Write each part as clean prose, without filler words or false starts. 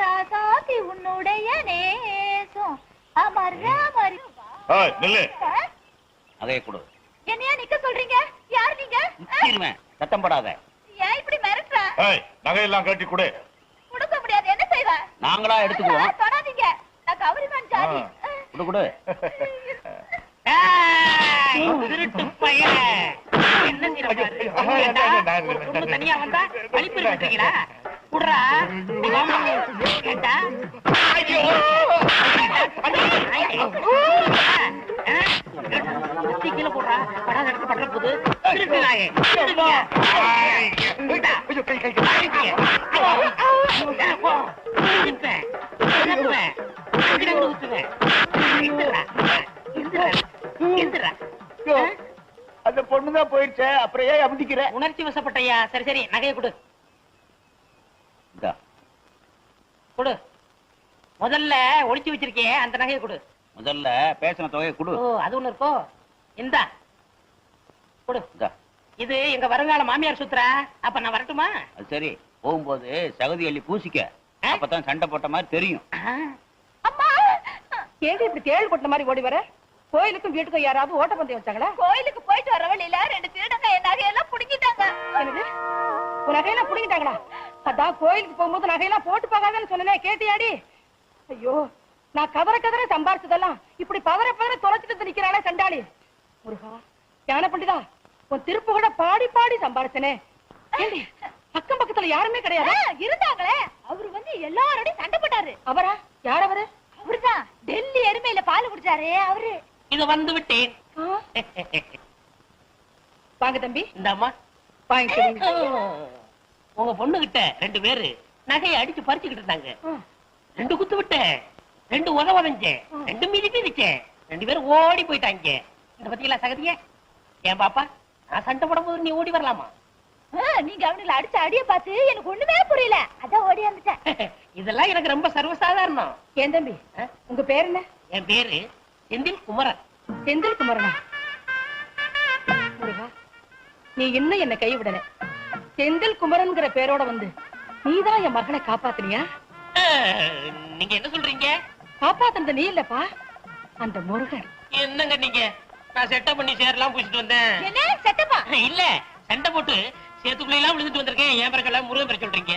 ராசாத்தி உன்னுடைய நேசம் அமர்ராமரி. நில்லு. அதையே கொடு. என்னையா நிக்க சொல்றீங்க? யார் நீங்க? முச்சிருவேன், சத்தம் போடாத. ஏன் இப்படி மிரட்டுற? நகையெல்லாம் கட்டி கொடு. கொடுக்க முடியாது, என்ன செய்வ? நாங்களா எடுத்துக்குவோம். தொடாதீங்க, நான் கவரிமான் ஜாதி. கொடு கொடு. திருட்டு பையன் என்ன தனியா வந்தா வலிப்பு இருக்கீங்களா? குடுறா கேட்டா கீழே போடுறா. படம் எடுத்து படுற போது திருட்டு நாயே அந்த பொண்ணுதான் போயிடுச்ச, அப்புறம் ஏன் அமுதிக்கிற? உணர்ச்சி வசப்பட்டையா. சரி சரி, நகையை கொடு கொடு. முதல்ல ஒளிச்சு வச்சிருக்கே அந்த நகையை கொடு. முதல்ல பேசின தொகையை கொடு. ஓ, அது ஒண்ணு இருக்கோ. இந்தா கொடு. இது எங்க வருங்கால மாமியார் சுத்துறா. அப்ப நான் வரட்டுமா? அது சரி, போகும்போது சகதி அள்ளி பூசிக்க, அப்பதான் சண்டை போட்ட மாதிரி தெரியும். ஏடி இப்படி தேள் கொட்ட மாதிரி ஓடி வர? கோயிலுக்கும் வீட்டுக்கும் யாராவது ஓட்டப்பந்தயம் வச்சாங்களா? கோயிலுக்கு போயிட்டு வர வழியில 2 திருடங்க என் நகையெல்லாம் புடுங்கிட்டாங்க. என்னது, உன் நகையெல்லாம் புடுங்கிட்டாங்களா? அதான் கோயிலுக்கு போகும்போது நகையெல்லாம் போட்டு போகாதன்னு சொன்னேன், கேட்டியாடி? ஐயோ, நான் கதற சம்பாரிச்சதெல்லாம் இப்படி பதற தொலைச்சிட்டு நிக்கிறாளே சண்டாளி. முருகா, ஞான பண்டிதா, உன் திருப்பு கூட பாடி பாடி சம்பாரிச்சனே. அக்கம் பக்கத்துல யாருமே கிடையாது. இருந்தாங்களே, அவரு வந்து எல்லாரோடையும் சண்டை போட்டாரு. அவரா? யார் அவரு? அவருதான் டெல்லி எருமையில பால் குடிச்சாரு அவரு. இது வந்து விட்டேன். வாங்க தம்பி. இந்த அம்மா வாங்க. உங்க பொண்ணு கிட்ட 2 பேரு நகையை அடிச்சு பறிச்சுக்கிட்டு இருந்தாங்க. 2 குத்து விட்டேன், 2 உதவதஞ்சேன், 2 மிதிச்சேன். 2 பேரும் ஓடி போயிட்டாங்க. இந்த பத்தியெல்லாம் சகதிய ஏன் பாப்பா, நான் சண்டை போடும் போது நீ ஓடி வரலாமா? நீங்க அவனுல அடிச்ச அடிய பார்த்து எனக்கு ஒண்ணுமே புரியல, அதான் ஓடி வந்துட்டேன். இதெல்லாம் எனக்கு ரொம்ப சர்வசாதாரணம். ஏன் தம்பி, உங்க பேர் என்ன? என் பேரு செந்தில் குமரன். செந்தில் குமரனா? முருகா, நீ இன்னும் என்ன கைவிடல. செந்தில் குமரன்ங்கிற பேரோட வந்து நீதான் என் மகனை காப்பாத்தினியா? நீங்க என்ன சொல்றீங்க? காப்பாத்துனது நீ இல்லப்பா, அந்த முருகன். என்னங்க நீங்க? நான் செட்டப் பண்ணி சேரலாம் பூசிட்டு வந்தேன். என்ன செட்டப்பா? இல்ல, சண்டை போட்டு சேத்துக்குள்ள எல்லாம் விழுந்துட்டு வந்திருக்கேன். ஏன் பேர சொல்ல முருகன் பேர சொல்றீங்க?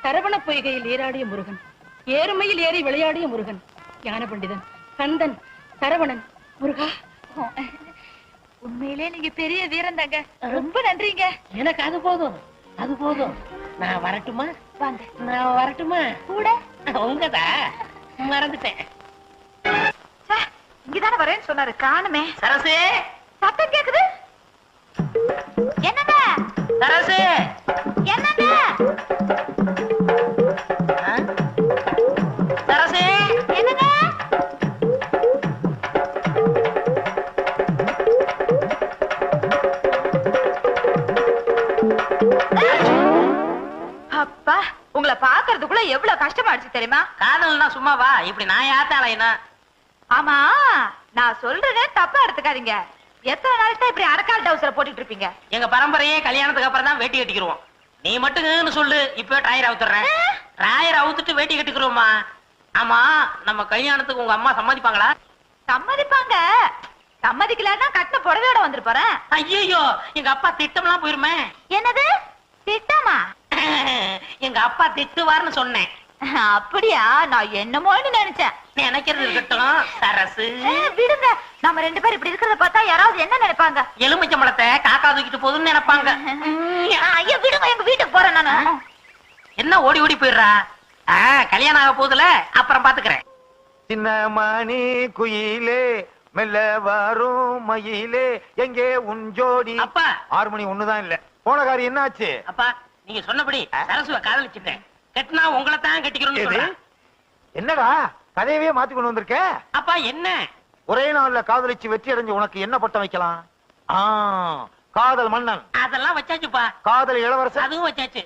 சரவண பொய்கையில் நீராடிய முருகன், ஏறுமையில் ஏறி விளையாடிய முருகன், ஞான பண்டிதன், கந்தன், சரவணன். முருகா, உண்மையிலே நீங்க பெரிய வீரன் தாங்க. ரொம்ப நன்றிங்க. எனக்கு அது போதும், அது போதும். நான் வரட்டுமா? வாங்க. நான் வரட்டுமா? கூட உங்கதா மறந்துட்டேன். இங்கதானே வரேன்னு சொன்னாரு, காணுமே. சரசு, சத்தம் கேக்குது. என்னங்க? சரசு, என்னங்க? சரசு, என்னங்க? அப்பா, உங்களை பாக்குறதுக்குள்ள எவ்வளவு கஷ்டமாடுச்சு தெரியுமா? காதல்னா சும்மாவா? இப்படி நான் யாத்தாலைனா? ஆமா, நான் சொல்றதே தப்பா எடுத்துக்காதீங்க. எத்தனை நாளைக்கு இப்படி அரக்கால் டவுசரை போட்டுட்டு இருப்பீங்க? எங்க பரம்பரையே கல்யாணத்துக்கு அப்புறம் தான் வேட்டி கட்டிக்கிறோம். நீ மட்டும் சொல்லு, இப்ப டாயர் அவுத்துறேன். டாயர் அவுத்துட்டு வேட்டி கட்டிக்கிறோமா? ஆமா, நம்ம கல்யாணத்துக்கு உங்க அம்மா சம்மதிப்பாங்களா? சம்மதிப்பாங்க. சம்மதிக்கலன்னா கட்டின புடவையோட வந்துட்டு போறேன். ஐயோ, எங்க அப்பா திட்டம்லாம் போயிருமே. என்னது திட்டமா? எங்க அப்பா திட்டுவார்னு சொன்னேன். அப்படியா? நான் என்னமோன்னு நினைச்சேன். நினைக்கிறது இருக்கட்டும் சரசு. விடுங்க, நம்ம 2 பேரும் இப்படி இருக்கிறத பார்த்தா யாராவது என்ன நினைப்பாங்க? எலுமிச்சம்பழத்தை காக்கா தூக்கிட்டு போகுதுன்னு நினைப்பாங்க. ஐயோ விடுங்க, எங்க வீட்டுக்கு போறேன் நானு. என்ன ஓடி ஓடி போயிடுறா? கல்யாணம் ஆக போகுதுல, அப்புறம் பாத்துக்கிறேன். சின்ன மணி குயிலே மெல்ல வரும் மயிலே எங்கே உன் ஜோடி? அப்பா, 6 மணி ஒண்ணுதான் இல்ல. போன காரியம் என்னாச்சு? அப்பா, நீங்க சொன்னபடி சரசுவ காதலிச்சுட்டேன். கட்டினா உங்களை தான் கட்டிக்கிறோம்னு சொல்றேன். என்னடா கதையவே மாத்தி கொண்டு வந்திருக்க? அப்பா என்ன? ஒரே நாள்ல காதலிச்சு வெற்றி அடைஞ்சு உனக்கு என்ன பட்டம் வைக்கலாம்? காதல் மன்னன். அதெல்லாம் வச்சாச்சுப்பா. காதல் இளவரசர். அதுவும் வச்சாச்சு.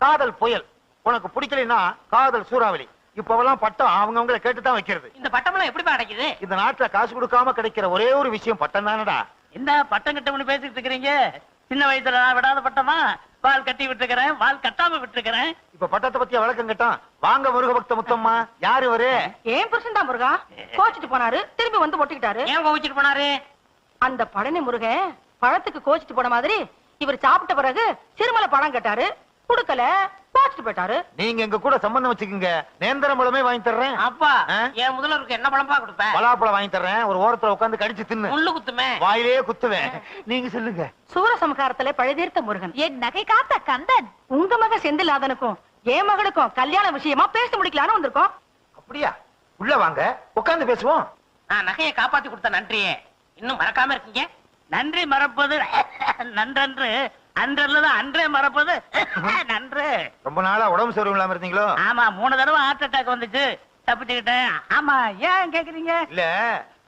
காதல் புயல். உனக்கு பிடிக்கலன்னா காதல் சூறாவளி. இப்பவெல்லாம் பட்டம் அவங்கவங்களை கேட்டுதான் வைக்கிறது. இந்த பட்டமெல்லாம் எப்படி கிடைக்குது? இந்த நாட்டுல காசு கொடுக்காம கிடைக்கிற ஒரே ஒரு விஷயம் பட்டம் தானடா. என்ன பட்டம் கிட்டம்னு பேசிட்டு இருக்கிறீங்க? சின்ன வயசுல நான் விடாத பட்டமா வால் கட்டி விட்டுருக்கிறேன், வால் கட்டாம விட்டுருக்கிறேன். இப்ப பட்டத்தை பத்தியா விளக்கம் கேட்டான். வாங்க முருக பக்த முத்தம்மா. யாரு இவரு? ஏன் புருஷன் தான் முருகா. கோச்சிட்டு போனாரு, திரும்பி வந்து ஒட்டிக்கிட்டாரு. ஏன் கோவிச்சிட்டு போனாரு? அந்த பழனி முருகன் பழத்துக்கு கோச்சிட்டு போன மாதிரி இவர் சாப்பிட்ட பிறகு சிறுமலை பழம் கேட்டாரு, குடுக்கல, கோச்சிட்டு போயிட்டாரு. நீங்க எங்க கூட சம்பந்தம் வச்சுக்கோங்க, நேந்திரம் பழமே வாங்கி தர்றேன். அப்பா ஆ? என் முதல்வருக்கு என்ன பழம்பா கொடுப்பேன்? பலாப்பழம் வாங்கி தர்றேன், ஒரு ஓரத்துல உட்கார்ந்து கடிச்சு தின்னு. முள்ளு குத்துமே. வாயிலே குத்துவேன். நீங்க சொல்லுங்க. சூரசம்ஹாரத்துல பழுதீர்த்த முருகன். என் நகை காத்த கந்தன். உங்க மக செந்தில்லாதனுக்கும் என் மகளுக்கும் கல்யாண விஷயமா பேசி முடிக்கலான்னு வந்திருக்கோம். அப்படியா? உள்ள வாங்க, உட்கார்ந்து பேசுவோம். நான் நகையை காப்பாத்தி கொடுத்த நன்றியே இன்னும் மறக்காம இருக்கீங்க. நன்றி மறப்பது நன்றன்று, அன்றல்லதான் அன்றே மறப்பது நன்று. ரொம்ப நாளா உடம்பு சரியில்லாம இல்லாம இருந்தீங்களோ? ஆமா, 3 தடவை ஹார்ட் அட்டாக் வந்துச்சு, தப்பிச்சுக்கிட்டேன். ஆமா, ஏன் கேக்குறீங்க? இல்ல,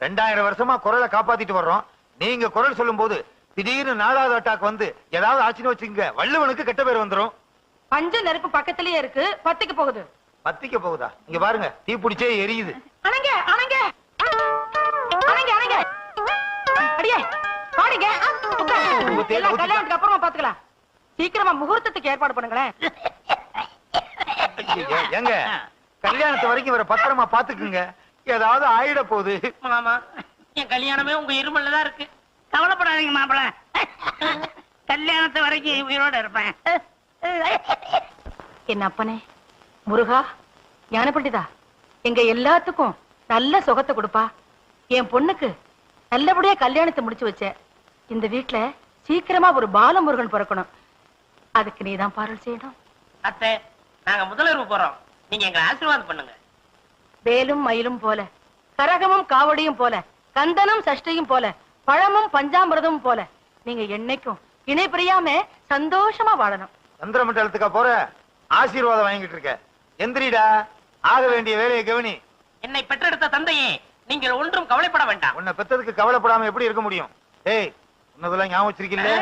2000 வருஷமா குரலை காப்பாத்திட்டு வர்றோம். நீங்க குரல் சொல்லும் போது திடீர்னு 4வது அட்டாக் வந்து ஏதாவது ஆச்சுன்னு வச்சுக்கோங்க, வள்ளுவனுக்கு கெட்ட பேர் வந்துரும். பஞ்ச நெருப்பு பக்கத்திலேயே இருக்கு, பத்திக்கு போகுது. பத்திக்க போகுதா? இங்க பாருங்க, தீ பிடிச்சே எரியுது. அணங்க அணங்க அணங்க அணங்க அடியே பாடிங்க. எல்லாம் கல்யாணத்துக்கு அப்புறமா பாத்துக்கலாம். சீக்கிரமா முகூர்த்தத்துக்கு ஏற்பாடு பண்ணுங்களேன். ஏங்க, கல்யாணத்து வரைக்கும் இவரை பத்திரமா பாத்துக்குங்க, ஏதாவது ஆயிட போகுது. ஆமா, என் கல்யாணமே உங்க இருமல்ல தான் இருக்கு. கவலைப்படாதீங்க மாப்பிள, கல்யாணத்து வரைக்கும் உயிரோட இருப்பேன். என்ன அப்பனே முருகா, ஞான பண்டிதா, எங்க எல்லாத்துக்கும் நல்ல சுகத்தை கொடுப்பா. என் பொண்ணுக்கு நல்லபடியா கல்யாணத்தை முடிச்சு வச்ச. இந்த வீட்டுல சீக்கிரமா ஒரு பாலமுருகன் பிறக்கணும். அதுக்கு நீதான் பாருள் செய்யணும். அத்தை, நாங்க முதலிரவு போறோம், நீங்க எங்களை ஆசீர்வாதம் பண்ணுங்க. வேலும் மயிலும் போல, கரகமும் காவடியும் போல, கந்தனும் சஷ்டியும் போல, பழமும் பஞ்சாமிரதமும் போல நீங்க என்னைக்கும் இணை பிரியாம சந்தோஷமா வாழணும். சந்திர மண்டலத்துக்கா போற? ஆசீர்வாதம் வாங்கிட்டு இருக்க. எந்திரிடா, ஆக வேண்டிய வேலையை கவனி. என்னை பெற்றெடுத்த தந்தையே, நீங்கள் ஒன்றும் கவலைப்பட வேண்டாம். உன்னை பெத்ததுக்கு கவலைப்படாம எப்படி இருக்க முடியும்? ஏய், உன்னதெல்லாம் ஞாபகம் வச்சிருக்கீல்ல?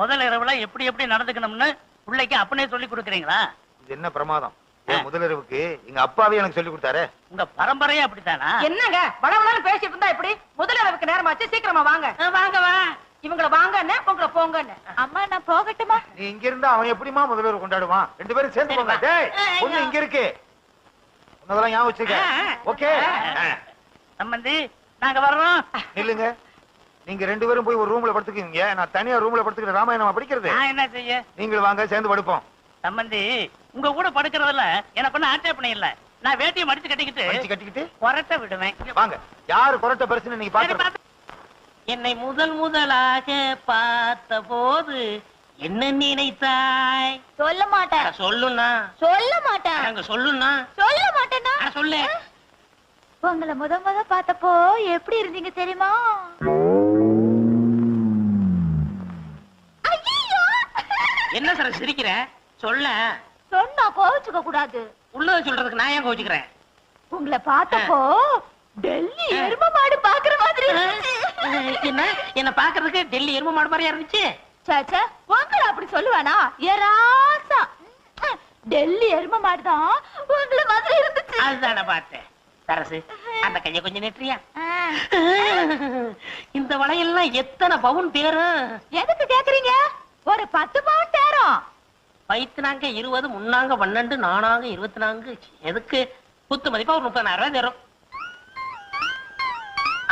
முதல் இரவுல எப்படி எப்படி நடந்துக்கணும்னு பிள்ளைக்கு அப்பனே சொல்லி கொடுக்குறீங்களா? இது என்ன பிரமாதம்? என் முதலிரவுக்கு எங்க அப்பாவே எனக்கு சொல்லி கொடுத்தாரு. உங்க பரம்பரையே அப்படித்தானா? என்னங்க வளவளன்னு பேசிட்டு இருந்தா எப்படி? முதலிரவுக்கு நேரமாச்சு, சீக்கிரமா வாங்க. வாங்க வா. இவங்கள வாங்கன்னு உங்களை போங்கன்னு. அம்மா நான் போகட்டுமா? நீ இங்க இருந்தா அவன் எப்படிமா முதலிரவு கொண்டாடுவான்? 2 பேரும் சேர்ந்து போங்க. டேய், பொண்ணு இங்க இருக்கு. உன்னதெல்லாம் ஞாபகம் வச்சுக்க. ஓகே? சம்பந்தி, நாங்க வர்றோம். இல்லங்க, நீங்க 2 பேரும் போய் ஒரு ரூம்ல படுத்துக்கீங்க. நான் தனியா ரூம்ல படுத்துக்கிட்டு ராமாயணமா படிக்கிறது. நான் என்ன செய்ய? நீங்கள் வாங்க, சேர்ந்து படுப்போம். சம்பந்தி, உங்க கூட படுக்கிறதுல எனக்கு ஒன்னும் ஆட்சேபணை இல்ல. நான் வேட்டியை மடிச்சு கட்டிக்கிட்டு கொரட்டை விடுவேன். வாங்க, யாரு கொரட்டை பெருசுன்னு நீங்க பாத்து. என்னை முதலாக பார்த்த போது என்ன நினைத்தாய்? சொல்ல மாட்டேன். சொல்லுண்ணா. சொல்ல மாட்டேன். அங்க சொல்லுண்ணா. சொல்ல மாட்டேன்னா சொல்லு. உங்களை முத பார்த்தப்போ எப்படி இருந்தீங்க தெரியுமா? ஐயோ! என்ன சார் சிரிக்கிற? சொல்ல. சொன்னா கோவிச்சுக்க கூடாது. உள்ளத சொல்றதுக்கு நான் ஏன் கோவிச்சுக்கிறேன்? உங்களை பார்த்தப்போ டெல்லி எரும மாடு பாக்குற மாதிரி இருந்துச்சு. என்ன பாக்குறதுக்கு டெல்லி எரும மாடு மாதிரியா இருந்துச்சு? சாச்சா, உங்களை அப்படி சொல்லுவானா? ஏராசா டெல்லி எரும மாடுதான் உங்களை மாதிரி இருந்துச்சு. அதுதான பார்த்தேன். சரசு, அந்த கைய கொஞ்சம் நெற்றியா? இந்த வளையெல்லாம் எத்தனை பவுன் தேரும்? எதுக்கு கேக்குறீங்க? ஒரு 10 பவுன் தேரும். வயிற்றுனாங்க 20, முன்னாங்க 12, நானாங்க 24. எதுக்கு? குத்து மதிப்பா ஒரு 30,000 ரூபாய் தரும்.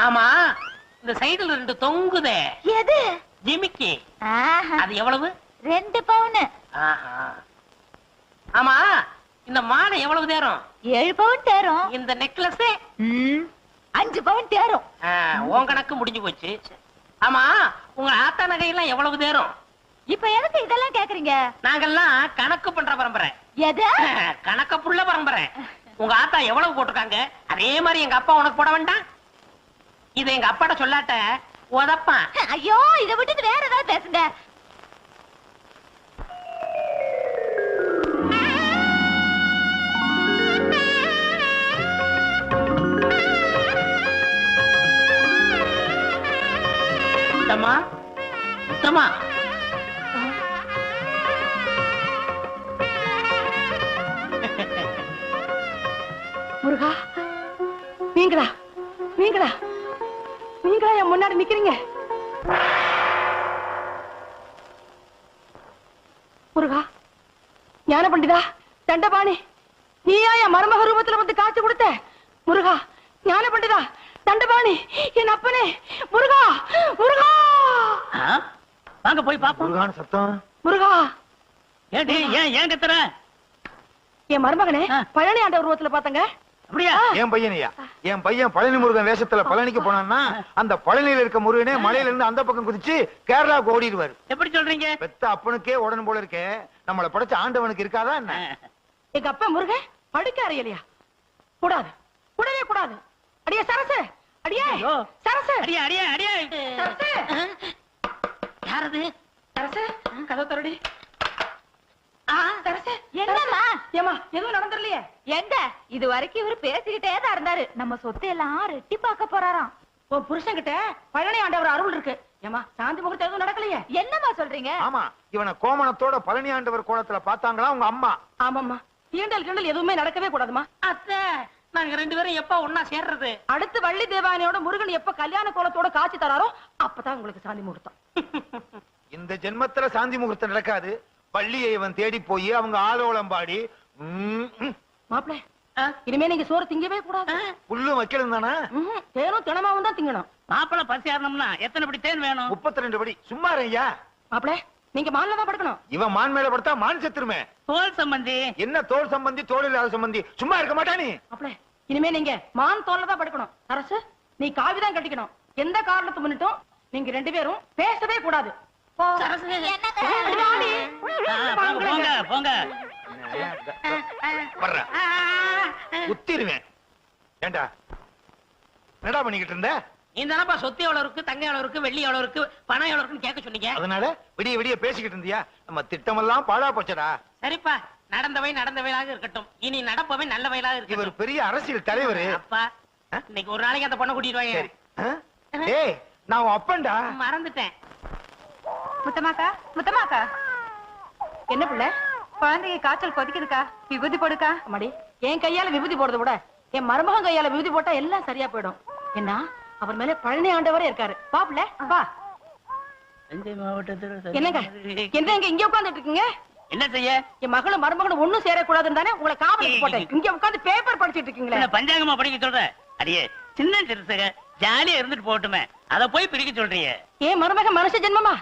ஆமா, இந்த சைடுல 2 தொங்குதே, எது? ஜிமிக்கி. ஆஹா. அது எவ்வளவு? 2 பவுன். ஆஹா. ஆமா, இந்த மாலை எவ்வளவு தேரும்? 7 பவுன் தேரும். இந்த நெக்லஸ் 5 பவுன் தேரும். உன் கணக்கு முடிஞ்சு போச்சு. ஆமா, உங்க ஆத்தா நகையெல்லாம் எவ்வளவு தேரும்? இப்ப எதுக்கு இதெல்லாம் கேக்குறீங்க? நாங்கெல்லாம் கணக்கு பண்ற பரம்பரை. எது? கணக்க புள்ள பரம்பரை. உங்க ஆத்தா எவ்வளவு போட்டிருக்காங்க, அதே மாதிரி எங்க அப்பா உனக்கு போட வேண்டாம்? இத எங்க அப்பாட்ட சொல்லாட்ட உதப்பான். ஐயோ, இத விட்டுட்டு வேற ஏதாவது பேசுங்க. முத்தம்மா, முத்தம்மா. முருகா, நீங்களா நீங்களா நீங்களா என் முன்னாடி நிக்கிறீங்க? ஞான பண்டிதா, தண்டபாணி, நீயா என் மருமக ரூபத்துல வந்து காட்சி கொடுத்த? முருகா, ஞான பண்டிதா, தண்டபாணி, என் அப்பனே, முருகா, முருகா! வாங்க போய் பாப்போம். முருகான சத்தம். முருகா, ஏண்டி ஏன் கத்துற? என் மருமகனே பழனி ஆண்டவர் உருவத்துல பாத்தங்க. அப்படியா? என் பையனையா? என் பையன் பழனி முருகன் வேஷத்துல பழனிக்கு போனான்னா அந்த பழனியில இருக்க முருகனே மலையில இருந்து அந்த பக்கம் குதிச்சு கேரளாவுக்கு ஓடிடுவாரு. எப்படி சொல்றீங்க? பெத்த அப்பனுக்கே உடனே போல இருக்கே, நம்மளை படைச்ச ஆண்டவனுக்கு இருக்காதா என்ன? எங்க அப்பா முருகன் படிக்க அறையலையா? கூடாது, கூடவே கூடாது. அடியே சரசு, அடியே சரசு, அடியா அடியா அடியா. சரசு, யாரது? சரசு, கதவு தரடி. சரசு, என்னம்மா? ஏமா எதுவும் நடந்துடலையே? எங்க இது வரைக்கும் இவரு பேசிக்கிட்டே தான் இருந்தாரு. நம்ம சொத்தை எல்லாம் ரெட்டி பார்க்க போறாராம். உன் புருஷன் கிட்ட பழனி ஆண்டவர் அருள் இருக்கு. ஏமா சாந்தி முகூர்த்தம் எதுவும் நடக்கலையே? என்னம்மா சொல்றீங்க? ஆமா, இவனை கோமணத்தோட பழனி ஆண்டவர் கோலத்துல பாத்தாங்களா உங்க அம்மா? ஆமாம்மா, தீண்டல் கிண்டல் எதுவுமே நடக்கவே கூடாதுமா. அத்தை, நாங்க 2 பேரும் எப்ப ஒன்னா சேர்றது? அடுத்து வள்ளி தேவானையோட முருகன் எப்ப கல்யாண கோலத்தோட காட்சி தராரோ அப்பதான் உங்களுக்கு சாந்தி முகூர்த்தம். இந்த ஜென்மத்துல சாந்தி முகூர்த்தம் நடக்காது. பள்ளியை இவன் தேடி போய் அவங்க ஆலோலம் பாடி மாப்பிள, இனிமே நீங்க சோறு திங்கவே கூடாது. புல்லும் வைக்கணும் தானே? தேனும் தினமாவும் தான் திங்கணும். மாப்பிள்ள பசி ஆறணும்னா எத்தனை படி தேன் வேணும்? 32 படி. சும்மா ஐயா, மாப்பிள, நீங்க மான்ல தான் படுக்கணும். இவன் மான் மேல படுத்தா மான் செத்துருமே. தோல் சம்பந்தி. என்ன தோல் சம்பந்தி, தோல் இல்லாத சம்பந்தி? சும்மா இருக்க மாட்டானே. மாப்பிள, இனிமே நீங்க மான் தோல்ல தான் படுக்கணும். அரசு, நீ காவிதான் கட்டிக்கணும். எந்த காரணத்தை முன்னிட்டும் நீங்க 2 பேரும் பேசவே கூடாது. போங்க போங்க. குத்திருவேன். ஏண்டா என்னடா பண்ணிக்கிட்டு இருந்த? நீ தானப்பா சொத்து எவ்வளவு இருக்கு, தங்க எவ்வளவு இருக்கு, வெள்ளி எவ்வளவு இருக்கு, பணம் எவ்வளவு இருக்குன்னு கேட்க சொன்னீங்க. அதனால விடிய விடிய பேசிக்கிட்டு இருந்தியா? நம்ம திட்டமெல்லாம் பாழா போச்சடா. சரிப்பா, நடந்தவையாக இருக்கட்டும். இனி நடப்பவை நல்லவையாக இவர் இருக்கட்டும். பெரிய அரசியல் தலைவர். அப்பா, இன்னைக்கு ஒரு நாளைக்கு அந்த பொண்ணை கூட்டிட்டு வாங்க. ஏய், நான் உன் அப்பன்டா. மறந்துட்டேன். முத்தமாக்கா, முத்தமாக்கா, என்ன பிள்ளை? குழந்தைக்கு காய்ச்சல் கொதிக்குதுக்கா, விபூதி போடுக்கா. அம்மாடி, என் கையால விபூதி போடுறத விட என் மருமகன் கையால விபூதி போட்டா எல்லாம் சரியா போயிடும். என்ன, அவர் மேல பழனி ஆண்டவரே இருக்காரு. வா பிள்ளை, வா. தஞ்சை மாவட்டத்தில் என்னங்க என்ன இங்க உட்கார்ந்துட்டு இருக்கீங்க? என்ன செய்ய? என் மகளும் மருமகனும் ஒண்ணும் சேரக்கூடாதுன்னு தானே உங்களை காவலுக்கு போட்டேன். இங்க உட்கார்ந்து பேப்பர் படிச்சிட்டு இருக்கீங்களே. என்ன பஞ்சாங்கமா படிக்க சொல்ற? அடியே சின்ன சிறுசக ஜாலியா இருந்துட்டு போட்டுமே, அத போய் பிரிக்க சொல்றீங்க. ஏன் மருமகன் மனுஷ ஜென்மமா?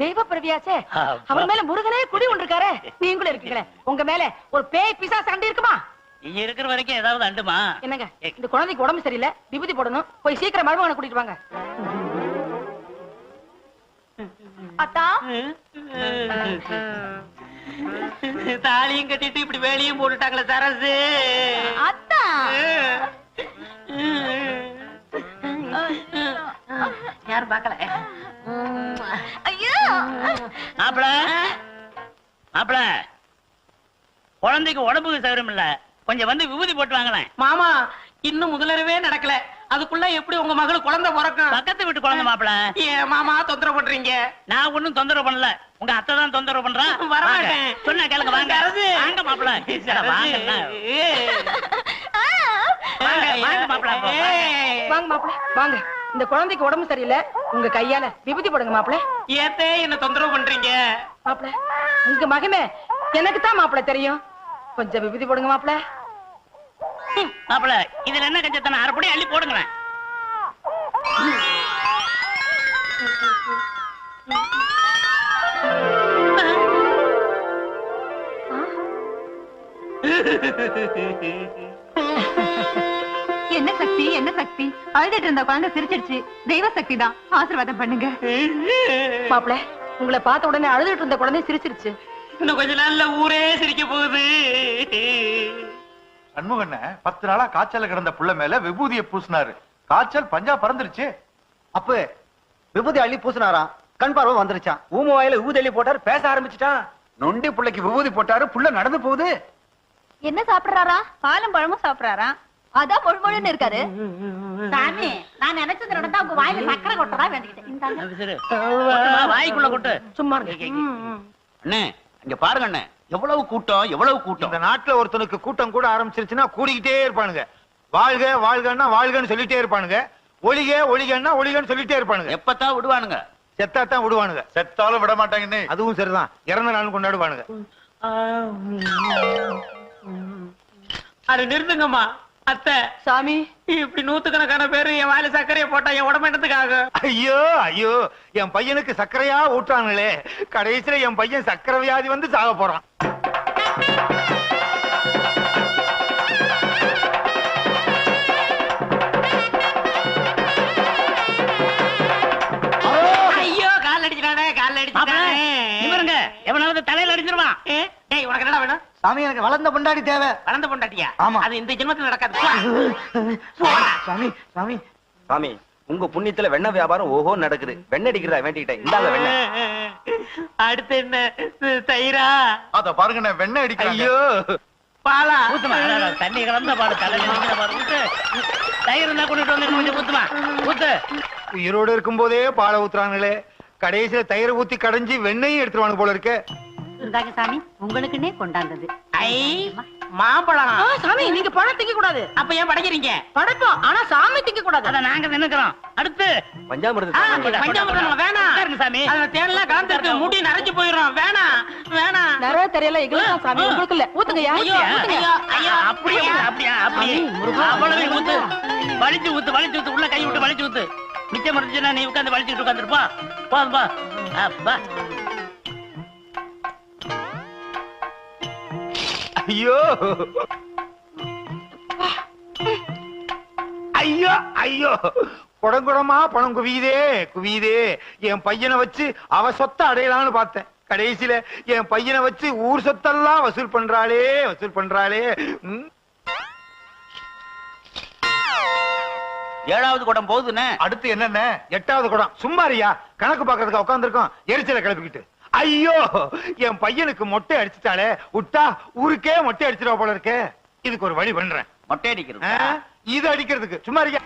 தெய்வ பிரவியாச்சே. அவர் மேல முருகனே குடி ஒன்றிருக்காரு. நீங்களும் இருக்கீங்களே, உங்க மேல ஒரு பேய் பிசாசு சண்டை இருக்குமா? நீங்க இருக்கிற வரைக்கும் ஏதாவது அண்டுமா? என்னங்க, இந்த குழந்தைக்கு உடம்பு சரியில்லை, விபூதி போடணும். போய் சீக்கிரம் மருமகனை கூட்டிட்டு வாங்க. அத்தா, தாலியும் கட்டிட்டு இப்படி வேலையும் போட்டுட்டாங்களே சரசு. அத்தா, யாரும் பாக்கல. ஐயோ, மாப்பிள மாப்பிள, குழந்தைக்கு உடம்புக்கு சௌகரியம் இல்ல, கொஞ்சம் வந்து விபூதி போட்டு வாங்களேன். மாமா, இன்னும் முதலரவே நடக்கல, அதுக்குள்ள எப்படி உங்க மகளுக்கு குழந்தை பிறக்கும்? பக்கத்து வீட்டு குழந்தை மாப்பிள. ஏன் மாமா தொந்தரவு பண்றீங்க? நான் ஒண்ணும் தொந்தரவு பண்ணல, உங்க அத்தை தான் தொந்தரவு பண்றான். வரமாட்டேன். சொன்ன கேளுங்க, வாங்க வாங்க மாப்பிள. வாங்க வாங்க மாப்பிள. வாங்க மாப்பிள, வாங்க. இந்த குழந்தைக்கு உடம்பு சரியில்லை, உங்க கையால விபூதி போடுங்க மாப்பிள. ஏத்தே என்ன தொந்தரவு பண்றீங்க? மாப்பிள, உங்க மகமே எனக்கு தான் மாப்பிள தெரியும். கொஞ்சம் விபூதி போடுங்க மாப்பிள. மாப்பிள, இதுல என்ன கஞ்சத்தன? அரைப்படி அள்ளி போடுங்களேன். என்ன சக்தி, என்ன சக்தி? அழுதுட்டு இருந்த குழந்தை சிரிச்சிடுச்சு. தெய்வ சக்தி தான், ஆசீர்வாதம் பண்ணுங்க. மாப்பிள, உங்களை பார்த்த உடனே அழுதுட்டு இருந்த குழந்தை சிரிச்சிருச்சு. இன்னும் கொஞ்ச நாள்ல ஊரே சிரிக்க போகுது. சண்முகண்ண 10 நாளா காய்ச்சல கிடந்த புள்ள மேல விபூதியை பூசினாரு. காய்ச்சல் பஞ்சா பறந்துருச்சு. அப்ப விபூதி அள்ளி பூசினாராம், கண் பார்வை வந்துருச்சான். ஊம வாயில விபூதி அள்ளி போட்டாரு, பேச ஆரம்பிச்சுட்டான். நொண்டி புள்ளைக்கு விபூதி போட்டாரு, புள்ள நடந்து போகுது. என்ன சாப்பிடுறாரா? பாலும் பழமும் சாப்பிடுறாரா? அதான் மொழு இருக்காரு. சாமி, நான் நினைச்சது நடந்தா உங்க வாயில சக்கரை கொட்டதா வேண்டிக்கிட்டேன். வாய்க்குள்ள கொட்டு. சும்மா அண்ணே, இங்க பாருங்க அண்ணே, எவ்வளவு கூட்டம், எவ்வளவு கூட்டம். இந்த நாட்டுல ஒருத்தனுக்கு கூட்டம் கூட ஆரம்பிச்சிருச்சுன்னா கூடிக்கிட்டே இருப்பானுங்க. வாழ்க வாழ்கன்னா வாழ்கன்னு சொல்லிட்டே இருப்பானுங்க, ஒளிக ஒளிகன்னா ஒளிகன்னு சொல்லிட்டே இருப்பானுங்க. எப்பத்தான் விடுவானுங்க? செத்தாத்தான் விடுவானுங்க. செத்தாலும் விட மாட்டாங்கன்னு. அதுவும் சரிதான், இறந்த நாள் கொண்டாடுவானுங்க. அது நிறுத்துங்கம்மா. அத்தை சாமி இப்படி நூத்துக்கணக்கான பேரு என் வாயில சர்க்கரையை போட்டா என் உடம்பு என்னத்துக்காக? ஐயோ ஐயோ, என் பையனுக்கு சர்க்கரையா ஊட்டானுங்களே, கடைசியில என் பையன் சர்க்கரை வியாதி வந்து சாக போறான். ஐயோ கால் அடிச்சிட்டானே, கால் அடிச்சிட்டானே. இவருங்க எவனாவது தலையில அடிச்சிருவான். டேய் உனக்கு என்னடா வேணும்? சாமி எனக்கு வளர்ந்த பொண்டாடி தேவை. வளர்ந்த பொண்டாட்டியா? ஆமா. அது இந்த ஜென்மத்துல நடக்காது. சாமி சாமி சாமி, உங்க புண்ணியத்துல வெண்ணெய் வியாபாரம் ஓஹோ நடக்குது. வெண்ணெய் அடிக்கிறதா வேண்டிக்கிட்டேன், இந்தாங்க வெண்ணெய். அடுத்து என்ன? தயிரா? அத பாருங்க, வெண்ணெய் அடிக்கிறாங்க. ஐயோ பாலா? ஊத்துமா, தண்ணி கலந்த பாரு, தலையில பாரு, ஊத்து. தயிர் இருந்தா கொண்டுட்டு வந்து கொஞ்சம் ஊத்துமா, ஊத்து. உயிரோடு இருக்கும் போதே பாலை ஊத்துறாங்களே, கடைசியில தயிரை ஊத்தி கடைஞ்சி வெண்ணையும் எடுத்துருவானு போல இருக்கு. இருந்தாங்க சாமி, உங்களுக்குன்னே கொண்டாந்தது. ஐ மாம்பழம். சாமி நீங்க பழம் திங்க கூடாது. அப்ப ஏன் படைக்கிறீங்க? படைப்போம், ஆனா சாமி திங்க கூடாது. அத நாங்க நின்னுக்கிறோம். அடுத்து பஞ்சாமிரதம் பஞ்சாமிர்தம் வேணாம். உட்காருங்க சாமி. அதுல தேன்லாம் கலந்துருக்கு, முடி நரைச்சு போயிடும். வேணாம் வேணாம். நிறைய தெரியல, எங்களுக்கு சாமி உங்களுக்கு இல்ல. ஊத்துங்கய்யா, ஐயோ ஊத்துங்க. ஐயோ ஐயோ. அப்படியே அப்படியா அப்படியே அவ்வளவு ஊத்து, வலிச்சு ஊத்து, வலிச்சு ஊத்து, உள்ள கை விட்டு வலிச்சு ஊத்து. மிச்சம் இருந்துச்சுன்னா நீ உட்காந்து வலிச்சுட்டு உட்காந்துருப்பா. போதும்பா. அப்பா ஐயோ ஐயோ ஐயோ, குடங்குடமா பணம் குவியுதே குவியுதே. என் பையனை வச்சு அவ சொத்தை அடையலாம்னு பார்த்தேன், கடைசியில என் பையனை வச்சு ஊர் சொத்தெல்லாம் வசூல் பண்றாளே வசூல் பண்றாளே. 7வது குடம் போகுதுன்னு. அடுத்து என்னென்ன? 8வது குடம். சும்மாரியா, கணக்கு பாக்குறதுக்கு உட்காந்துருக்கோம், எரிச்சலை கிளப்பிக்கிட்டு. ஐயோ, என் பையனுக்கு மொட்டை அடிச்சுட்டாலே, விட்டா ஊருக்கே மொட்டை அடிச்சிருவா போல இருக்கே. இதுக்கு ஒரு வழி பண்றேன். மொட்டை அடிக்கிறது. இது அடிக்கிறதுக்கு சும்மாரியா.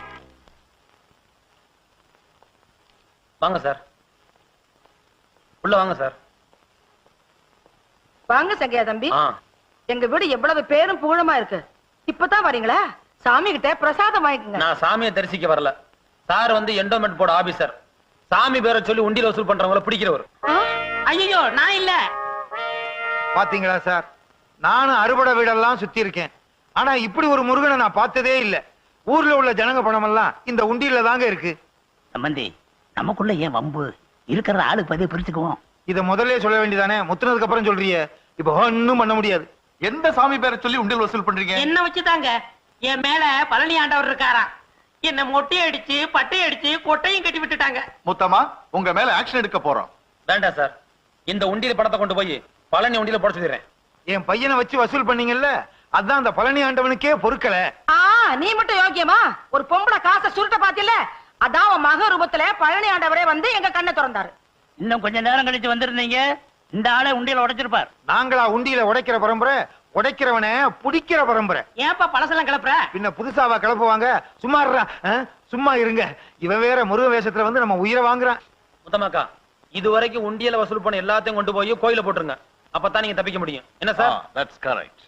வாங்க சார், உள்ள வாங்க சார். வாங்க சங்கையா தம்பி. எங்க வீடு எவ்வளவு பேரும் புகழமா இருக்கு. இப்பதான் வரீங்களா? சாமி கிட்ட பிரசாதம் வாங்கிக்கங்க. நான் சாமியை தரிசிக்க வரல சார், வந்து எண்டோமெண்ட் போர்டு ஆபீசர். சாமி பேரை சொல்லி உண்டியல் வசூல் பண்றவங்கள பிடிக்கிறவர். ஐயோ நான் இல்ல. பாத்தீங்களா சார், நானும் அறுபடை வீடெல்லாம் சுத்தி இருக்கேன், ஆனா இப்படி ஒரு முருகனை நான் பார்த்ததே இல்ல. ஊர்ல உள்ள ஜனங்க பணம் எல்லாம் இந்த உண்டியில தாங்க இருக்கு. சம்பந்தி, நமக்குள்ள ஏன் வம்பு? இருக்கிற ஆளுக்கு பதிவு பிரிச்சுக்குவோம். இத முதல்ல சொல்ல வேண்டியதானே, முத்துனதுக்கு அப்புறம் சொல்றியே. இப்ப ஒண்ணும் பண்ண முடியாது. எந்த சாமி பேரை சொல்லி உண்டியல் வசூல் பண்றீங்க? என்ன வச்சுதாங்க, என் மேல பழனி ஆண்டவர் இருக்காராம். என்ன மொட்டை அடிச்சு பட்டை அடிச்சு கொட்டையும் கட்டி விட்டுட்டாங்க. முத்தமா, உங்க மேல ஆக்ஷன் எடுக்க போறோம். வேண்டாம் சார், இந்த உண்டியல் பணத்தை கொண்டு போய் பழனி உண்டியல போட சொல்லிடுறேன். என் பையனை வச்சு வசூல் பண்ணீங்கல்ல, அதான் அந்த பழனி ஆண்டவனுக்கே பொறுக்கல. நீ மட்டும் யோக்கியமா? ஒரு பொம்பளை காசை சுருட்ட பாத்தில, அதான் உன் மக ரூபத்துல பழனி ஆண்டவரே வந்து எங்க கண்ணை திறந்தாரு. இன்னும் கொஞ்ச நேரம் கழிச்சு வந்திருந்தீங்க, இந்த ஆளை உண்டியல உடைச்சிருப்பார். நாங்களா உண்டியில உடைக்கிற பரம்பரை? உடைக்கிறவனை புடிக்கிற பரம்பரை. ஏன்பா பழசெல்லாம் கிளப்புற? பின்ன புதுசாவா கிளப்புவாங்க? சும்மா சும்மா இருங்க. இவன் வேற முருக வேஷத்துல வந்து நம்ம உயிரை வாங்குறான். முத்தமாக்கா, இதுவரைக்கும் உண்டியல வசூல் பண்ண எல்லாத்தையும் கொண்டு போய் கோயில போட்டுருங்க, அப்பதான் நீங்க தப்பிக்க முடியும். என்ன சார்? That's correct.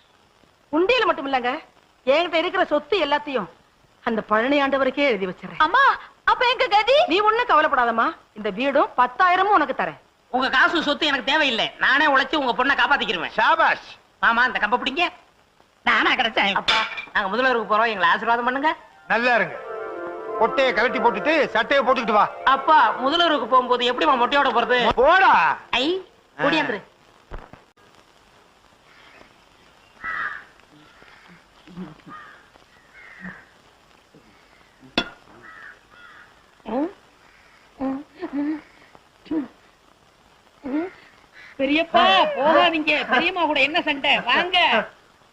உண்டியில மட்டும் இல்லங்க, என்கிட்ட இருக்கிற சொத்து எல்லாத்தையும் அந்த பழனி ஆண்டவருக்கே எழுதி வச்சிடறேன். அம்மா, அப்ப எங்க கதி? நீ ஒண்ணும் கவலைப்படாதம்மா, இந்த வீடும் 10,000 உனக்கு தரேன். உங்க காசு சொத்து எனக்கு தேவையில்லை. நானே உழைச்சு உங்க பொண்ணை காப்பாத்திக்கிருவேன். ஷாபாஷ். ஆமா, இந்த கம்ப பிடிங்க. நானா கிடைச்சேன். அப்பா, நாங்க முதல்வருக்கு போறோம், எங்களை ஆசீர்வாதம் பண்ணுங்க. நல்லா இருங்க. கொட்டையை கழட்டி போட்டுட்டு சட்டையை போட்டுக்கிட்டு வா. அப்பா, முதல்வருக்கு போகும்போது எப்படிமா மொட்டையோட போறது? போடா. ஐ ஓடியாந்துரு. பெரியப்பா போகாதீங்க, பெரியம்மா கூட என்ன சண்டை? வாங்க.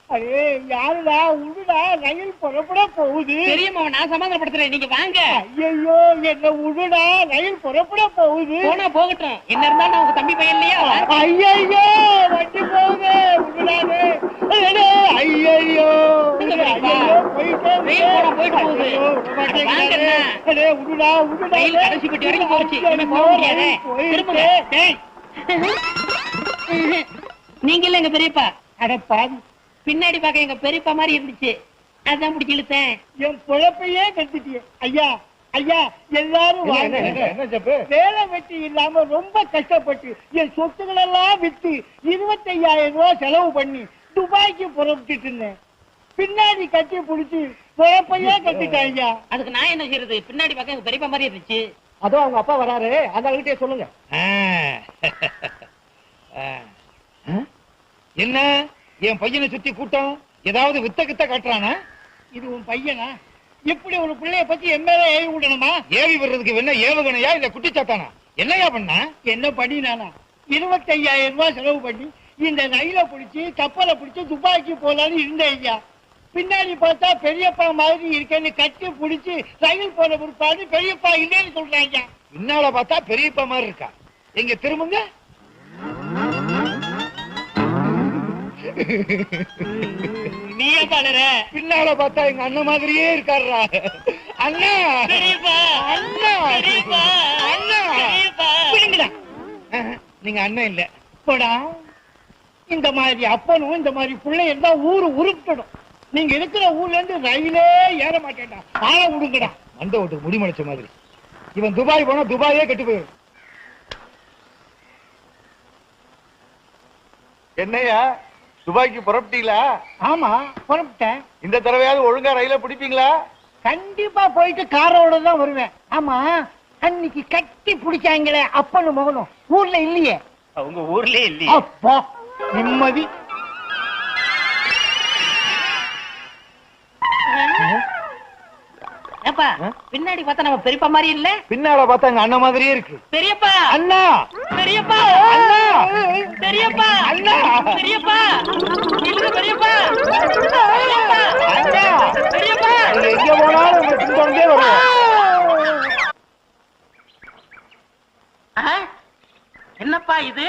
அடே யாருடா, உடுடா, ரயில் புறப்பட போகுது. பெரியம்மாவை நான் சமாதானப்படுத்துறேன், நீங்க வாங்க. ஐயோ என்ன உடுடா, ரயில் புறப்பட போகுது. போனா போகட்டும், என்ன இருந்தாலும் உங்க தம்பி பையன் இல்லையா? ஐயோ வண்டி போகுது, உடுடாது. ஐயோ போயிட்டு போகுது. உடுடா உடுடா, ரயில் கடைசி பெட்டி வரைக்கும் போச்சு, இனிமே போக முடியாது. திரும்புங்க. நீங்க இல்ல எங்க பெரியப்பா. அடப்பா, பின்னாடி பார்க்க எங்க பெரியப்பா மாதிரி இருந்துச்சு, அதான் பிடிச்சி இழுத்தேன். என் பொழப்பையே கெடுத்துட்டியே. ஐயா ஐயா எல்லாரும் வாங்க. வேலை வெட்டி இல்லாம ரொம்ப கஷ்டப்பட்டு என் சொத்துக்கள் எல்லாம் வித்து 25,000 ரூபாய் செலவு பண்ணி துபாய்க்கு புறப்பட்டுட்டு இருந்தேன். பின்னாடி கட்டி புடிச்சு குழப்பையே கட்டிட்டாங்க. அதுக்கு நான் என்ன செய்யறது? பின்னாடி பக்கம் எங்க பெரியப்பா மாதிரி இருந்துச்சு. அதோ அவங்க அப்பா வராரு, அந்த ஆளுகிட்டே சொல்லுங்க. என்ன என் பையனை சுத்தி கூட்டம் ஏதாவது வித்த கித்த காட்டுறானா? இது உன் பையனா? இப்படி ஒரு பிள்ளைய பத்தி எம்எல்ஏ ஏவி விடணுமா? ஏவி வர்றதுக்கு என்ன ஏவுகணையா இல்ல குட்டிச்சாத்தானா? என்னையா பண்ணா? என்ன பண்ணி நானா 25,000 ரூபாய் செலவு பண்ணி இந்த ரயில பிடிச்சி கப்பலை பிடிச்சி துபாய்க்கு போலான்னு இருந்தேன் ஐயா. பின்னாடி பார்த்தா பெரியப்பா மாதிரி இருக்கேன்னு கட்டி பிடிச்சி ரயில் போன பிற்பாடு பெரியப்பா இல்லைன்னு சொல்றாங்க. பின்னால பார்த்தா பெரியப்பா மாதிரி இருக்கா? எங்க திரும்புங்க. நீயே பாடுற. பின்னால பார்த்தா எங்க அண்ணன் மாதிரியே இருக்காருடா. அண்ணா பெரியப்பா அண்ணா பெரியப்பா அண்ணா பெரியப்பா பிடிங்கடா. நீங்க அண்ணன் இல்ல போடா. இந்த மாதிரி அப்பனும் இந்த மாதிரி பிள்ளை இருந்தா ஊரு உருப்பிடும். நீங்க இருக்கிற ஊர்ல இருந்து ரயிலே ஏற மாட்டேன்டா. ஆள விடுங்கடா. வந்த ஓட்டுக்கு முடிமலைச்ச மாதிரி. இவன் துபாய் போனா துபாயே கெட்டு போயிடும். என்னையா துபாய்க்கு புறப்பட்டீங்களா? ஆமா புறப்பட்டேன். இந்த தடவையாவது ஒழுங்கா ரயில பிடிப்பீங்களா? கண்டிப்பா போயிட்டு காரோட தான் வருவேன். ஆமா அன்னைக்கு கட்டி பிடிச்சாங்களே அப்பனும் மகனும் ஊர்ல இல்லையே? அவங்க ஊர்லயே இல்லையே. அப்பா நிம்மதி. ஏப்பா பின்னாடி பார்த்தா நம்ம பெரியப்பா மாதிரி இல்ல? பின்னால பார்த்தா எங்க அண்ணன் மாதிரியே இருக்கு. பெரியப்பா அண்ணா பெரியப்பா அண்ணா பெரியப்பா அண்ணா பெரியப்பா இல்ல பெரியப்பா பெரியப்பா அண்ணா பெரியப்பா நீங்க எங்க போனாலும் உங்க பின்தொடர்ந்தே வருவோம். என்னப்பா இது?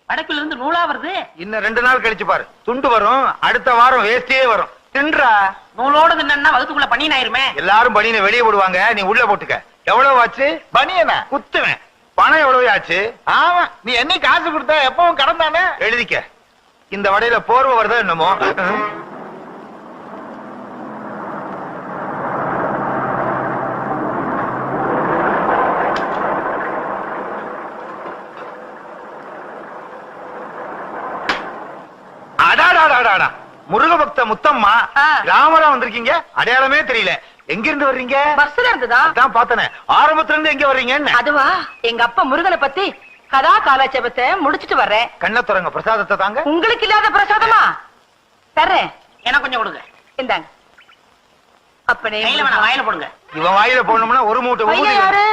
வடக்குல இருந்து நூலா வருது. இன்னும் 2 நாள் கழிச்சு பாரு, துண்டு வரும். அடுத்த வாரம் வேஸ்டியே வரும். தின்றா. நூலோட தின்னா வகுத்துக்குள்ள பனியன் ஆயிருமே. எல்லாரும் பனியனை வெளியே விடுவாங்க, நீ உள்ள போட்டுக்க. எவ்வளவு ஆச்சு? பனியனா குத்துவேன். பணம் எவ்வளவு ஆச்சு? ஆமா, நீ என்ன காசு கொடுத்த எப்பவும் கடன் தானே. எழுதிக்க. இந்த வடையில போர்வை வருதா என்னமோ. அடாடாடாடா, முருக பக்த முத்தம்மா ராமரா வந்திருக்கீங்க. அடையாளமே தெரியல. எங்க இருந்து வர்றீங்க? பஸ்ல இருந்துதா? அதான் பார்த்தனே. ஆரம்பத்துல இருந்து எங்க வர்றீங்கன்னு. அதுவா, எங்க அப்பா முருகனை பத்தி கதா காலாட்சேபத்தை முடிச்சிட்டு வர்றேன். கண்ண துறங்க, பிரசாதத்தை தாங்க. உங்களுக்கு இல்லாத பிரசாதமா? தர்றேன். எனக்கு கொஞ்சம் கொடுங்க. இந்தாங்க. அப்பனே கையில வேணா, வாயில போடுங்க. இவன் வாயில போடணும்னா ஒரு மூட்டை பையன் ஊதி. யாரு?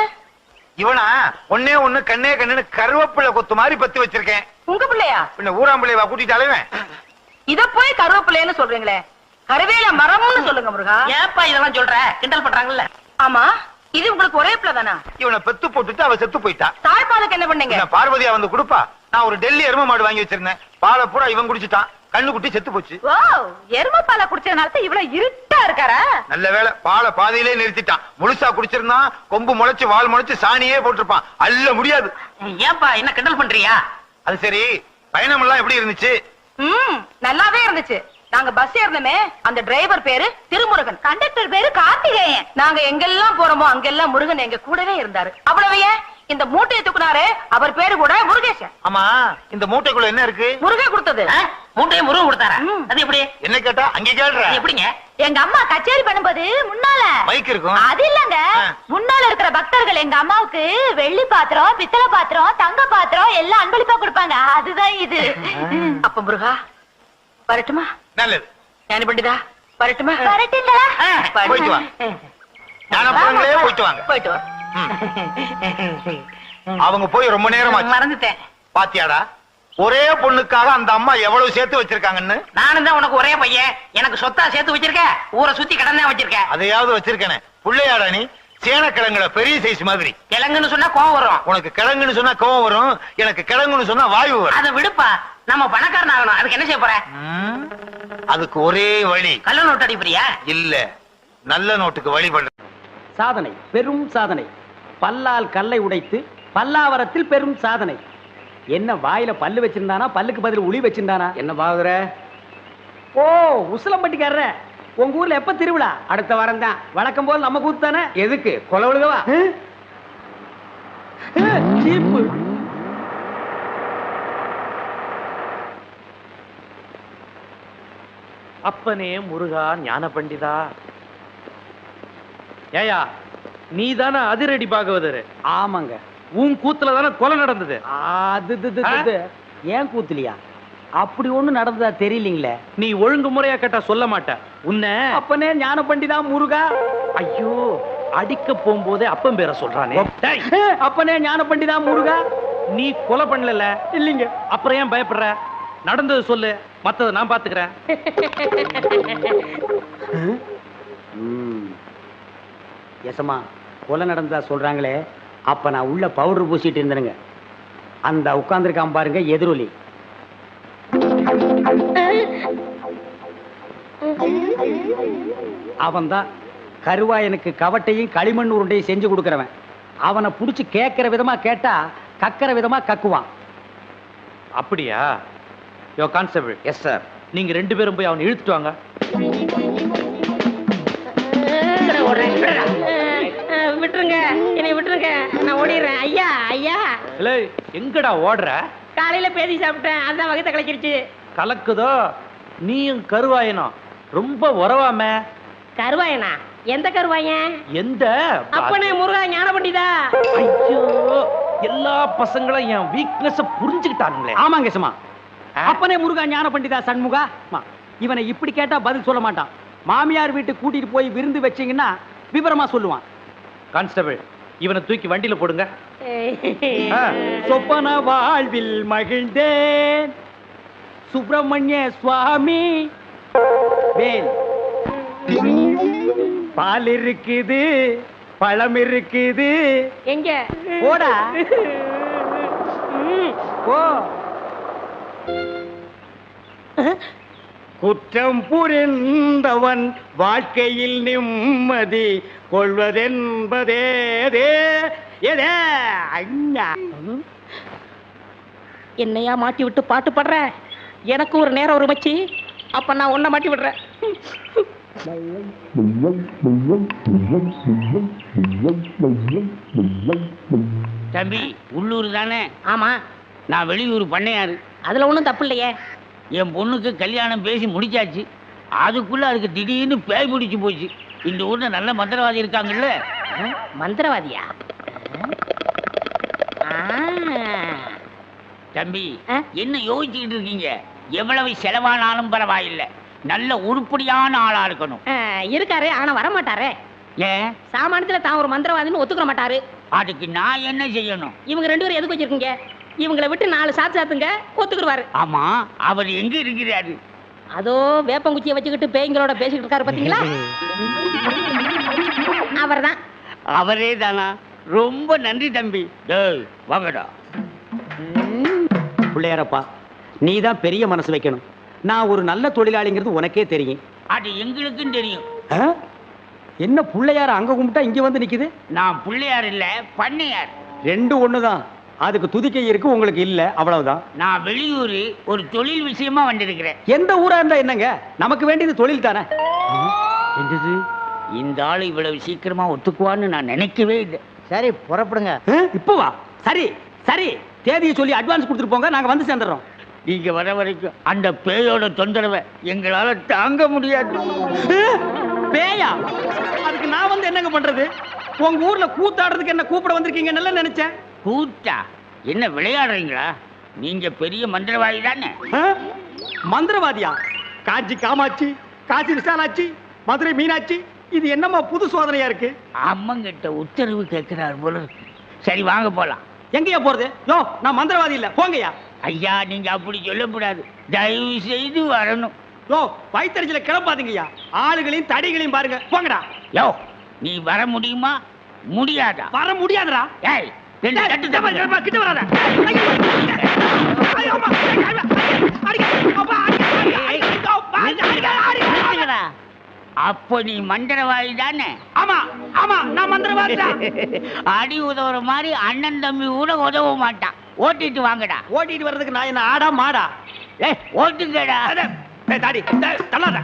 இவனா ஒன்னே ஒண்ணு கண்ணே கண்ணுன்னு கருவேப்பிள்ளை கொத்து மாதிரி பத்தி வச்சிருக்கேன். உங்க பிள்ளையா? பின்ன ஊராம்பிள்ளைவா கூட்டிட்டு அலைவேன். இத போய் கருவேப்பிள்ளைன்னு சொல்றீங்களே, கருவேல மரம்னு சொல்லுங்க முருகா. ஏப்பா இதெல்லாம் சொல்ற? கிண்டல் பண்றாங்கல்ல. ஆமா, இது உங்களுக்கு ஒரே பிள்ளை தானா? இவனை பெத்து போட்டுட்டு அவ செத்து போயிட்டா. தாய்ப்பாலுக்கு என்ன பண்ணீங்க? பின்ன பார்வதியா வந்து கொடுப்பா. நான் ஒரு டெல்லி எரும மாடு வாங்கி வச்சிருந்தேன். பாலை பூரா இவன் குடிச்சிட்டான். கண்ணு குட்டி செத்து போச்சு. ஓ, எருமை பாலை குடிச்சதுனால இவ்வளவு இருட்டா இருக்காரா? நல்ல வேளை பாலை பாதியிலே நிறுத்திட்டான். முழுசா குடிச்சிருந்தான் கொம்பு முளைச்சு வால் முளைச்சு சாணியே போட்டிருப்பான். அள்ள முடியாது. ஏப்பா என்ன கிண்டல் பண்றியா? அது சரி, பயணம் எல்லாம் எப்படி இருந்துச்சு? நல்லாவே இருந்துச்சு. நாங்க பஸ் ஏறணுமே, அந்த டிரைவர் பேரு திருமுருகன், கண்டக்டர் பேரு கார்த்திகேயன். நாங்க எங்கெல்லாம் போறோமோ அங்கெல்லாம் முருகன் எங்க கூடவே இருந்தாரு. அவ்வளவு ஏன், இந்த மூட்டையை தூக்குனாரு அவர் பேரு கூட முருகேசன். ஆமா, இந்த மூட்டைக்குள்ள என்ன இருக்கு? முருகே கொடுத்தது. மூட்டையை முருகன் கொடுத்தாரா? அது எப்படி? என்ன கேட்டா அங்க கேள்ற. எப்படிங்க? எங்க அம்மா கச்சேரி பண்ணும்போது முன்னால மைக் இருக்கும். அது இல்லங்க, முன்னால இருக்கிற பக்தர்கள் எங்க அம்மாவுக்கு வெள்ளி பாத்திரம், பித்தளை பாத்திரம், தங்க பாத்திரம் எல்லாம் அன்பளிப்பா கொடுப்பாங்க. அதுதான் இது. அப்ப முருகா வரட்டுமா? நல்லது. ஞானி பண்டிதா வரட்டுமா? வரட்டுங்களா? போயிட்டு வா. ஞானபுரங்களே போயிட்டு வாங்க. போயிட்டு வா. அவங்க போய் ரொம்ப நேரம் ஆச்சு. மறந்துட்டேன். பாத்தியாடா, ஒரே பொண்ணுக்காக அந்த அம்மா எவ்வளவு சேர்த்து வச்சிருக்காங்கன்னு. நானும் தான் உனக்கு ஒரே பையன், எனக்கு சொத்தா சேர்த்து வச்சிருக்க. ஊரை சுத்தி கடன் தான் வச்சிருக்க. அதையாவது வச்சிருக்கேனே. புள்ளையாடா நீ? சேனக்கிழங்குல பெரிய சைஸ் மாதிரி. கிழங்குன்னு சொன்னா கோவம் வரும். உனக்கு கிழங்குன்னு சொன்னா கோவம் வரும், எனக்கு கிழங்குன்னு சொன்னா வாயு வரும். அதை விடுப்பா, நம்ம பணக்காரன் ஆகணும். அதுக்கு என்ன செய்ய போற? அதுக்கு ஒரே வழி. கள்ள நோட்டு அடிப்பறியா? இல்ல, நல்ல நோட்டுக்கு வழி பண்ற. சாதனை, பெரும் சாதனை. பல்லால் கல்லை உடைத்து பல்லாவரத்தில் பெரும் சாதனை. என்ன வாயில பல்லு வச்சிருந்தானா, பல்லுக்கு பதில் உளி வச்சிருந்தானா? என்ன பாக்குற? ஓ, உசிலம்பட்டிக்காரர உங்க ஊர்ல எப்ப திருவிழா? அடுத்த வாரம் தான். வழக்கம் போல் நம்ம கூத்து தானே. எதுக்கு? கொலை விழுகவா? சீப்பு. அப்பனே முருகா ஞான பண்டிதா. ஏயா நீ தானே அதிரடி பாகவதர்? ஆமாங்க. உன் கூத்துல தானே கொலை நடந்தது. அது ஏன் கூத்துலியா? அப்படி ஒண்ணு நடந்ததா தெரியலீங்களே. நீ ஒழுங்கு முறையா கேட்டா சொல்ல மாட்ட. உன்னை அப்பனே ஞான பண்டிதா முருகா. ஐயோ அடிக்க போகும்போதே அப்பன் பேரை சொல்றானே. அப்பனே ஞான பண்டிதா முருகா. நீ கொலை பண்ணல இல்லீங்க. அப்புறம் ஏன் பயப்படுற? நடந்தது சொல்லு, மத்தத நான் பாத்துக்கிறேன். எசமா கொலை நடந்ததா சொல்றாங்களே, அப்ப நான் உள்ள பவுடர் பூசிட்டு இருந்தேனுங்க. அந்த உட்கார்ந்துருக்கான் பாருங்க எதிரொலி. அவன்தான் கருவாயனுக்கு கவட்டையும் களிமண் உருண்டையும் செஞ்சு கொடுக்கறவன். அவனை புடிச்சு கேட்கிற விதமா கேட்டா கக்கிற விதமா கக்குவான். அப்படியா? யோ கான்ஸ்டபிள். Yes sir. நீங்க 2 பேரும் போய் அவனை இழுத்துட்டு வாங்க. விட்டுருங்க, என்னை விட்டுருங்க, நான் ஓடிடுறேன். ஐயா ஐயா. இல்ல எங்கடா ஓடுற? காலையில பேதி சாப்பிட்டேன், அதான் வகத்தை கலக்கிருச்சு. கலக்குதோ? நீயும் கருவாயனும் ரொம்ப உறவாம. கருவாயனா? எந்த கருவாயன்? எந்த? அப்பனே முருகா ஞான பண்டிதா. ஐயோ எல்லா பசங்களும் என் வீக்னஸ் புரிஞ்சுக்கிட்டானுங்களே. ஆமாங்க சும்மா. அப்பனே முருகா ஞான பண்டிதா சண்முகா. இவனை இப்படி கேட்டா பதில் சொல்ல மாட்டான். மாமியார் வீட்டுக்கு கூட்டிட்டு போய் விருந்து வச்சீங்கன்னா விவரமா சொல்லுவான். கான்ஸ்டபிள் இவனை தூக்கி வண்டியில போடுங்க. சொப்பன வாழ்வில் மகிழ்ந்தேன் சுப்பிரமணிய சுவாமி. வேல் பால் இருக்குது, பழம் இருக்குது. எங்க போடா போ. குற்றம் புரிந்தவன் வாழ்க்கையில் நிம்மதி கொள்வதென்பதே என்னையா மாட்டி விட்டு பாட்டு பாடுற? எனக்கு ஒரு நேரம் ஒரு மச்சி, அப்ப நான் உன்னை மாட்டி விடுறேன். தம்பி உள்ளூர் தானே? ஆமா. நான் வெளியூர் பண்ணையாரு. அதுல ஒண்ணும் தப்பு இல்லையே. என் பொண்ணுக்கு கல்யாணம் பேசி முடிச்சாச்சு. அதுக்குள்ள அதுக்கு திடீர்னு பேய் பிடிச்சு போச்சு. இந்த ஊர்ல நல்ல மந்திரவாதி இருக்காங்கல்ல. மந்திரவாதியா? தம்பி என்ன யோசிச்சுக்கிட்டு இருக்கீங்க? எவ்வளவு செலவானாலும் பரவாயில்லை, நல்ல உருப்படியான ஆளா இருக்கணும். இருக்காரு, ஆனா வர மாட்டாரே. ஏன்? சாமானியத்துல தான் ஒரு மந்திரவாதின்னு ஒத்துக்க மாட்டாரு. அதுக்கு நான் என்ன செய்யணும்? இவங்க 2 பேரும் எதுக்கு வச்சிருக்கீங்க? இவங்களை விட்டு 4 சாத்துங்க, ஒத்துக்குருவாரு. ஆமா, அவர் எங்க இருக்கிறாரு? அதோ வேப்பங்குச்சியை வச்சுக்கிட்டு பேய்களோட பேசிக்கிட்டு இருக்காரு பாத்தீங்களா? அவர்தான். அவரே தானா? ரொம்ப நன்றி தம்பி. வாங்கடா. பிள்ளையாரப்பா, நீ தான் பெரிய மனசு வைக்கணும். நான் ஒரு நல்ல தொழிலாளிங்கிறது உனக்கே தெரியும். அது எங்களுக்கும் தெரியும். என்ன பிள்ளையார அங்க கும்பிட்டா இங்க வந்து நிக்குது? நான் பிள்ளையார் இல்ல, பண்ணையார். 2 ஒண்ணுதான். அதுக்கு துதிக்கை இருக்கு, உங்களுக்கு இல்ல, அவ்வளவுதான். நான் வெளியூர் ஒரு தொழில் விஷயமா வந்திருக்கிறேன். எந்த ஊரா இருந்தா என்னங்க, நமக்கு வேண்டியது தொழில் தானே. என்னது, இந்த ஆளு இவ்வளவு சீக்கிரமா ஒத்துக்குவான்னு நான் நினைக்கவே இல்லை. சரி புறப்படுங்க. இப்போ வா. சரி சரி, தேதியை சொல்லி அட்வான்ஸ் கொடுத்துட்டு போங்க, நாங்க வந்து சேர்ந்துடுறோம். நீங்க வர வரைக்கும் அந்த பேயோட தொந்தரவை எங்களால தாங்க முடியாது. பேயா? அதுக்கு நான் வந்து என்னங்க பண்றது? உங்க ஊர்ல கூத்தாடுறதுக்கு என்ன கூப்பிட வந்திருக்கீங்க நல்லா நினைச்சேன். கூத்தா? என்ன விளையாடுறீங்களா? நீங்க பெரிய மந்திரவாதி தானே? மந்திரவாதியா? காஞ்சி காமாட்சி, காசி விசாலாட்சி, மதுரை மீனாட்சி, இது என்னமா புது சோதனையா இருக்கு? அம்மங்கிட்ட உத்தரவு கேட்கிறார் போல. சரி வாங்க போலாம். எங்கயா போறது? யோ, நான் மந்திரவாதி இல்ல, போங்கயா. ஐயா நீங்க அப்படி சொல்லக்கூடாது, தயவு செய்து வரணும். யோ, வயித்தறிச்சல கிளப்பாதீங்கய்யா. ஆளுகளையும் தடிகளையும் பாருங்க, போங்கடா. யோ, நீ வர முடியுமா முடியாதா? வர முடியாதுடா. ஏய், 2 தட்டு கிட்ட வராத. அப்போ நீ மந்திரவாதி தானே? ஆமா ஆமா, நான் மந்திரவாதி தான். அடி உதவுற மாதிரி அண்ணன் தம்பி கூட உதவ மாட்டான். ஓட்டிட்டு வாங்கடா. ஓட்டிட்டு வர்றதுக்கு நான் என்ன ஆடா மாடா? ஏய், ஓட்டுங்கடா. தாடி தள்ளாத.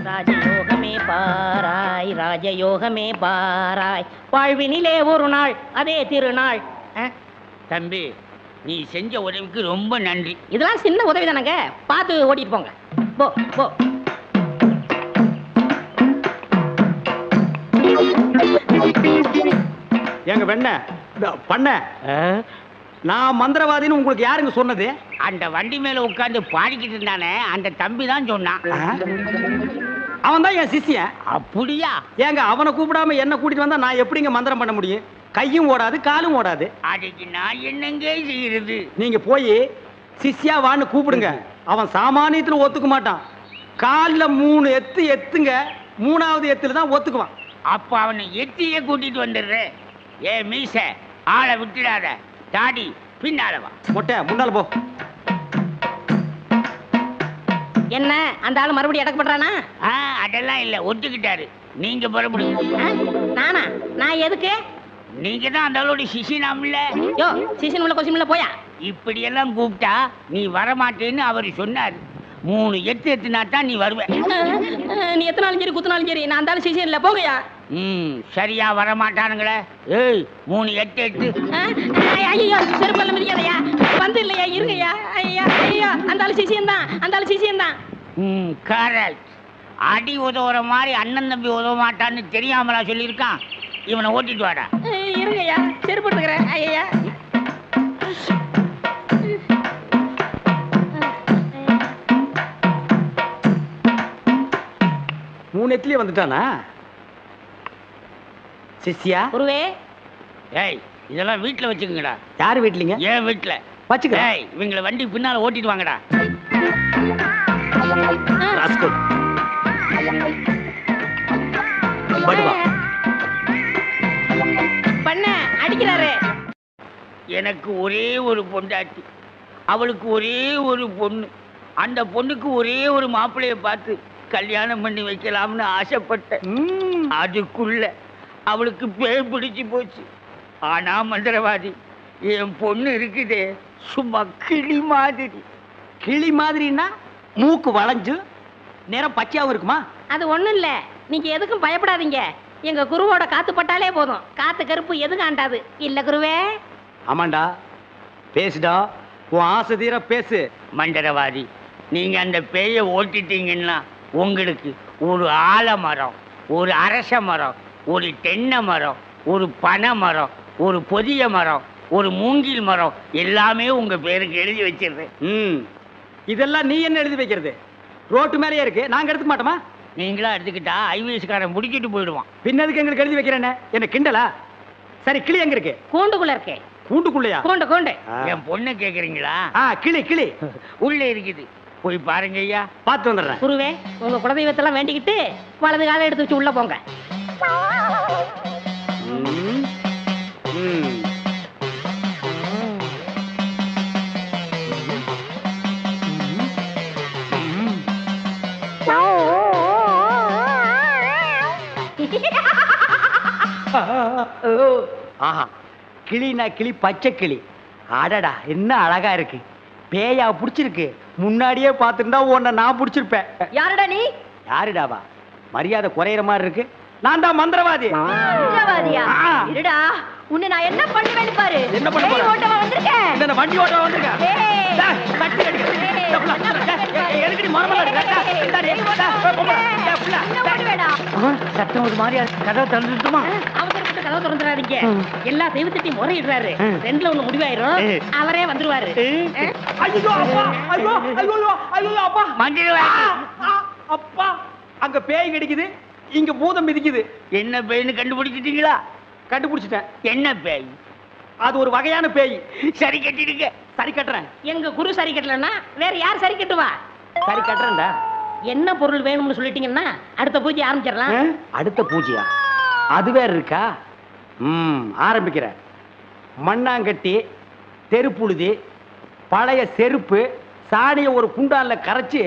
ராஜயோகமே பாராய் ராஜயோகமே பாராய் வாழ்வினிலே ஒரு நாள் அதே திருநாள். தம்பி, நீ செஞ்ச உதவிக்கு ரொம்ப நன்றி. இதெல்லாம் சின்ன உதவி தானங்க, பார்த்து ஓட்டிட்டு போங்க. போ போ. எங்க வெண்ண பண்ண நான் மந்திரவாதின்னு உங்களுக்கு யாருங்க சொன்னது? அந்த வண்டி மேல உட்கார்ந்து பாடிக்கிட்டு இருந்தானே அந்த தம்பி தான் சொன்னான். அவன் தான் என் சிஷ்யன். அப்படியா? ஏங்க அவனை கூப்பிடாம என்ன கூட்டிட்டு வந்தா நான் எப்படிங்க மந்திரம் பண்ண முடியும்? கையும் ஓடாது காலும் ஓடாது. அதுக்கு நான் என்னங்க செய்யறது? நீங்க போய் சிஷ்யா வான்னு கூப்பிடுங்க. அவன் சாமானியத்துல ஒத்துக்க மாட்டான். காலில் 3 எத்து எத்துங்க, 3வது எத்துல தான் ஒத்துக்குவான். அப்ப அவனை எத்தியே கூட்டிட்டு வந்துடுறேன். ஏ மீச, ஆளை விட்டுடாத. தாடி பின்னால வா. மொட்டை முன்னால போ. என்ன அந்த ஆளு மறுபடியும் அடக்கப்படுறானா? அதெல்லாம் இல்ல, ஒத்துக்கிட்டாரு. நீங்க புறப்படுங்க. நானா? நான் எதுக்கு? நீங்க தான் அந்த ஆளோட சிசினாம்ல. யோ, சிசின் உள்ள கொசின்ல போயா. இப்படி எல்லாம் கூப்பிட்டா நீ வரமாட்டேன்னு அவர் சொன்னாரு. 3 எத்து எத்துனா தான் நீ வருவ. நீ எத்தனாலும் சரி குத்துனாலும் சரி நான் அந்த ஆளு சிசின் இல்ல, போங்கயா. சரியா வரமாட்டானுங்களே. ஏய், 3 எட்டு எட்டு. ஐயோ, செருப்பல்ல மிதிக்காதயா. வந்து இல்லையா, இருங்கய்யா. ஐயா ஐயா, அந்த ஆளு சிசின் தான், அந்த ஆளு சிசின் தான். கரெக்ட். அடி உதவுற மாதிரி அண்ணன் தம்பி உதவ மாட்டான்னு தெரியாமலா சொல்லியிருக்கான். இவனை ஓட்டிட்டு வாடா. இருங்கய்யா, செருப்பு எடுத்துக்கிறேன். ஐயா 3 எத்துலயே வந்துட்டானா சிஷ்யா? குருவே. ஏய், இதெல்லாம் வீட்டுல வச்சுக்கங்கடா. யாரு வீட்லீங்க? ஏன் வீட்டுல வச்சுக்கிறேன். ஏய், இவங்களை வண்டி பின்னால ஓட்டிட்டு வாங்கடா. ராஸ்கல். படுவா. பண்ண அடிக்கிறாரு. எனக்கு ஒரே ஒரு பொண்டாட்டி, அவளுக்கு ஒரே ஒரு பொண்ணு. அந்த பொண்ணுக்கு ஒரே ஒரு மாப்பிள்ளைய பார்த்து கல்யாணம் பண்ணி வைக்கலாம்னு ஆசைப்பட்டேன். அதுக்குள்ள அவளுக்கு பேர் பிடிச்சு போச்சு. ஆனா மந்திரவாதி, என் பொண்ணு இருக்குதே சும்மா கிளி மாதிரி. கிளி மாதிரின்னா மூக்கு வளைஞ்சு நேரம் பச்சையாவும் இருக்குமா? அது ஒண்ணும் இல்ல, நீங்க எதுக்கும் பயப்படாதீங்க. எங்க குருவோட காத்து பட்டாலே போதும், காத்து கருப்பு எதுவும் ஆண்டாது. இல்ல குருவே? ஆமாண்டா, பேசுடா, உன் ஆசை தீர பேசு. மந்திரவாதி, நீங்க அந்த பேயை ஓட்டிட்டீங்கன்னா உங்களுக்கு ஒரு ஆலமரம், ஒரு அரச மரம், ஒரு தென்னை மரம், ஒரு பனை மரம், ஒரு பொதிய மரம், ஒரு மூங்கில் மரம் எல்லாமே உங்க பேருக்கு எழுதி வச்சிருந்தேன். இதெல்லாம் நீ என்ன எழுதி வைக்கிறது? ரோட்டு மேலேயே இருக்கு, நாங்க எடுத்துக்க மாட்டோமா? நீங்களா எடுத்துக்கிட்டா ஐவிஎஸ்காரன் முடிக்கிட்டு போயிடுவான். பின்னதுக்கு எங்களுக்கு எழுதி வைக்கிறேன்னு என்ன கிண்டலா? சரி, கிளி எங்க இருக்கு? கூண்டுக்குள்ள இருக்கே. கூண்டுக்குள்ளையா? கூண்டு கூண்டு. என் பொண்ணு கேக்குறீங்களா? கிளி கிளி உள்ள இருக்குது, போய் பாருங்க ஐயா. பார்த்து வந்துடுறேன். குருவே, உங்க குலதெய்வத்தெல்லாம் வேண்டிக்கிட்டு வலது காலை எடுத்து வச்சு உள்ள போங்க. ஆஹா, கிளினா கிளி, பச்சை கிளி. அடடா, என்ன அழகா இருக்கு. பேயா புடிச்சிருக்கு. முன்னாடியே பார்த்துருந்தா உன்னை நான் புடிச்சிருப்பேன். யாருடா நீ? யாருடாவா? மரியாதை குறையிற மாதிரி இருக்கு. நான் தான் மந்திரவாதி. மந்திரவாதியா? இருடா, உன்னை நான் என்ன பண்ணுவேன்னு பாரு. என்ன பண்ண போற? ஓட்டவா வந்திருக்கேன். இந்த வண்டி ஓட்டவா வந்திருக்கேன். கட்டி அடிக்க. எதுக்கு மரமல சத்தம் ஒரு மாதிரியா கதவை திறந்துட்டுமா? அவசரப்பட்டு கதவை திறந்துடாதீங்க. எல்லா தெய்வத்தையும் முறையிடுறாரு. 2ல 1 முடிவாயிரும். அவரே வந்துருவாரு. ஐயோ அப்பா, ஐயோ ஐயோ ஐயோ அப்பா, அப்பா, அங்க பேய் கிடைக்குது, இங்க பூதம் மிதிக்குது. என்ன பேய்னு கண்டுபிடிச்சிட்டீங்களா? கண்டுபிடிச்சிட்டேன். என்ன பேய்? அது ஒரு வகையான பேய். சரி கட்டிடுங்க. சரி கட்டுறேன். எங்க குரு சரி கட்டலன்னா வேற யார் சரி கட்டுவா? சரி கட்டுறேன்டா. என்ன பொருள் வேணும்னு சொல்லிட்டீங்கன்னா அடுத்த பூஜை ஆரம்பிச்சிடலாம். அடுத்த பூஜையா? அது வேற இருக்கா? ஆரம்பிக்கிறேன். மண்ணாங்கட்டி, தெருப்புழுதி, பழைய செருப்பு, சாணியை ஒரு குண்டான்ல கரைச்சு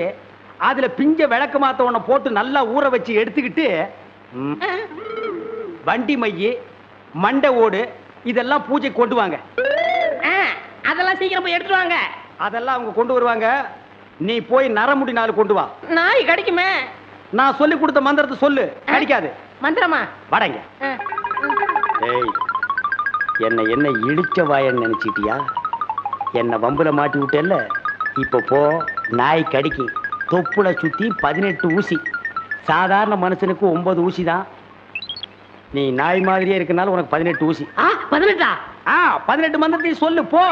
அதுல பிஞ்ச விளக்கு மாத்த ஒண்ண போட்டு நல்லா ஊற வச்சு எடுத்துக்கிட்டு வண்டி மைய, மண்டை ஓடு இதெல்லாம் பூஜை கொண்டு வாங்க. அதெல்லாம் சீக்கிரம் போய் எடுத்துட்டு வாங்க. அதெல்லாம் அவங்க கொண்டு வருவாங்க. நீ போய் நரமுடி 4 கொண்டு வா. நாய் கிடைக்குமே. நான் சொல்லி கொடுத்த மந்திரத்தை சொல்லு, அடிக்காது. மந்திரமா? வாடங்க. ஏய், என்ன இழிச்ச வாயன்னு நினைச்சிட்டியா? என்ன வம்புல மாட்டி விட்டேல்ல, இப்ப போ. நாய் கடிக்கு தொப்புல சுத்தி 18 ஊசி. சாதாரண மனுஷனுக்கு 9 ஊசி தான். நீ நாய் மாதிரியே இருக்கனால உனக்கு 18 ஊசி. 18? 18 மந்திரத்தையும் சொல்லு, போ.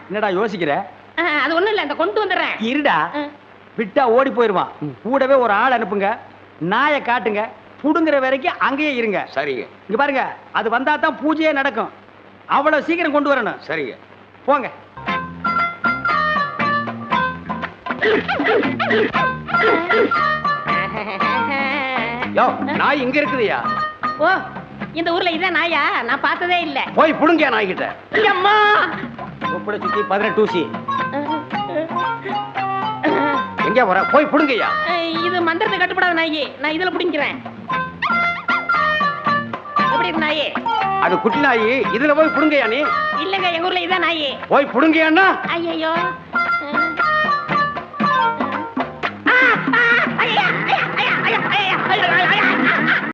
என்னடா யோசிக்கிற? அது ஒண்ணும் இல்ல, இந்த கொண்டு வந்துடுறேன். இருடா, விட்டா ஓடி போயிருவான். கூடவே ஒரு ஆள் அனுப்புங்க, நாயை காட்டுங்க, புடுங்குற வரைக்கும் அங்கேயே இருங்க. சரிங்க. இங்க பாருங்க, அது வந்தா தான் பூஜையே நடக்கும். அவ்வளவு சீக்கிரம் கொண்டு வரணும். சரிங்க. போங்க. யோ, நாய் இங்க இருக்குதுயா. ஓ, இந்த ஊர்ல இதான் நாயா? நான் பார்த்ததே இல்ல. போய் புடுங்க நாய்கிட்ட. அம்மா, தொப்புல சுத்தி 18 ஊசி. எங்க வர? போய் புடுங்கய்யா. இது மந்திரத்தை கட்டுப்படாத நாயி, நான் இதுல புடிங்கிறேன். எப்படி இருக்கு நாயி? அது குட்டி நாயி, இதுல போய் புடுங்கய்யா. நீ இல்லங்க, எங்க ஊர்ல இதான் நாயி. போய் புடுங்கய்யான்னா. ஐயோ, ஐயா,